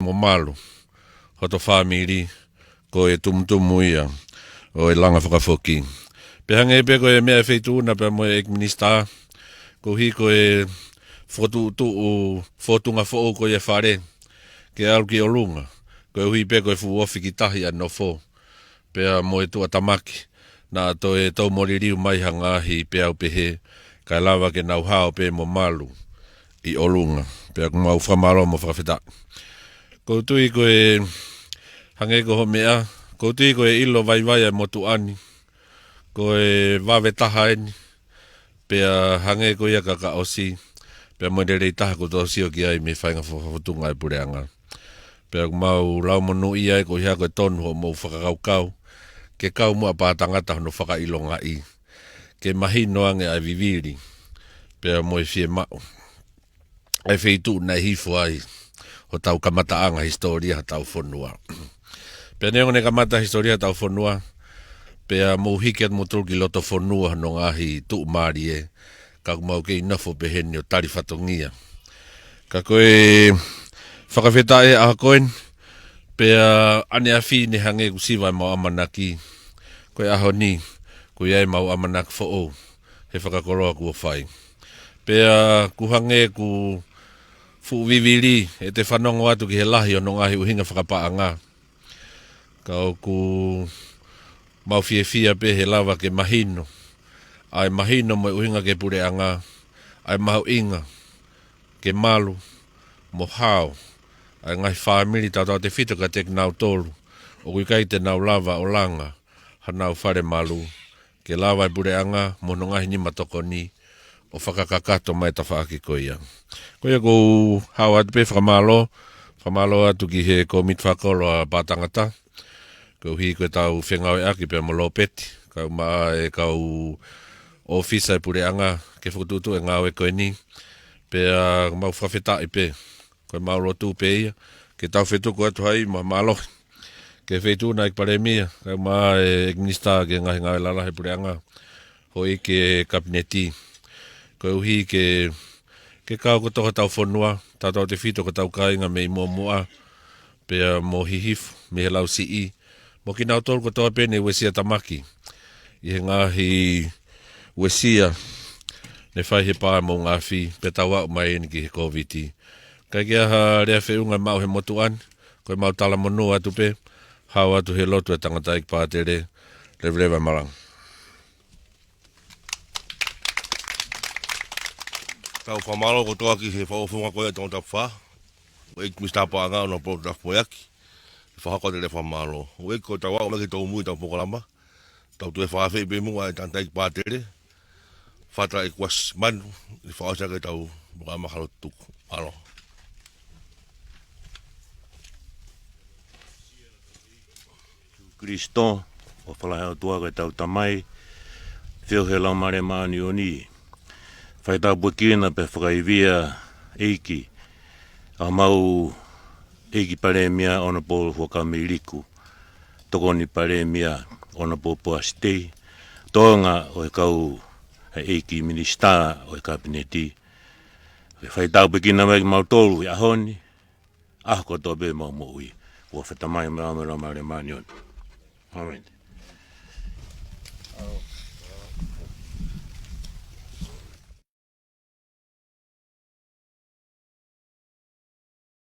Mo malu, hoto family, ko e tumutumu ia, o e langa whakafoki. Pe hange pe ko e mea feituna pe mo e minista, ko hi ko e fotunga fo ko e Fale, ke alu ki o lunga, ko hui pe ko e fu ofi ki tahi a no fo, pe mo e tua tamaki, na to e tau moririu mai hangahi pe au pehe, ka lava ke nau hao pe mo malu, i o lunga, pe aku mau whamaro mo whakawhita. Ko tui ko e hange ko ho mea, ko tui ko e ilo vai vai mo tu ani, ko e wawe taha eni, pe hange ko ia kaka osi, pe mo rei taha ko tō sio ki ai me whainga whakafutunga e pureanga. Pe aku mau lau monu ia e ko hea ko e tonu ho mo whakakaukau, ke kau mua Patangata no whakailonga i, ke mahino ange ai viviri, pe mo e fie mau. Ai feitu na hifo ai, ho tau kamataanga historia tau whonua. Pe neongo ne kamata historia tau whonua, pe mo hiket mo tulki loto whonua no ngahi tuu maari e, ka mau ke inafo pe heni o tari whatongia. Ka koe whakawheta e aha koen, pe ane a whi ne hange ku siwai mau amanaki, koe aho ni, koe ai mau amanaki fo o, he whakakoroa kua whai. Pe ku hange ku fu viviri e te whanongo atu ki he lahi o no ngahi uhinga whakapaanga. Kau ku mau fia pe he lava ke mahino. Ai mahino mo uhinga ke pureanga. Ai mahu inga ke malu mo hao. Ai ngai whaamiri tau te whito ka tek nau tolu. O kui kai te nau lava o langa. Ha nau whare malu. Ke lava i pureanga mo no ngahi ni matoko ni. O whakakakato mai ta whaaki koia. Koia ko hao atu pe whamalo atu ki he ko mit whakolo a Patangata. Ko hi ko tau whengau e aki pe mo lopeti. Kau maa e kau ofisa e pureanga ke whakututu e ngau e koe ni. Pe mau whawheta i pe. Koe mau rotu pe ia. Ke tau whetuku atu hai ma malohi. Ke whetu na ik paremia. Kau maa e minista ke ngahi ngau e lala he pureanga. Hoi ke kabineti. Ko uhi ke kau ko toha tau whonua, tau te whito ko tau kāinga me i mua, pe mo hihifu, me he lau si i. Mo ki nau tolu ko toha pene wesia tamaki. I he ngahi wesia, ne whai he pā mo ngāwhi, pe tau au mai eni ki he COVID. Kai kia ha rea whiunga mau he motuan, koe mau tala monu atu pe, hau atu he lotu e tangata ik pātere, rewa marang. Tau whamalo ko toa ki he whauwhunga koe e tōnta wha. Weik mista pāanga o no pōtaf poiaki. Whahako te le whamalo. Weik ko tau wau maki tau mui tau POLOKALAMA. Tau tue whawhi pe mua e tanta ik pātere. Whata ik was manu. I whaosa ke tau mga mahalo tuku. Alo. Kristo, o whalaheo tua ke tau tamai. Whio he lau mare maani o ni. Whai tau pukina pe whakaivia eiki. A mau eiki paremia ona po whakamiriku. Tokoni paremia ona po puastei. Toonga o e kau eiki minista o e kabineti. Whai tau pukina mai mau tolu i ahoni. Ahko tobe mau moui. Ua whatamai mea mare maani o ni. Amen.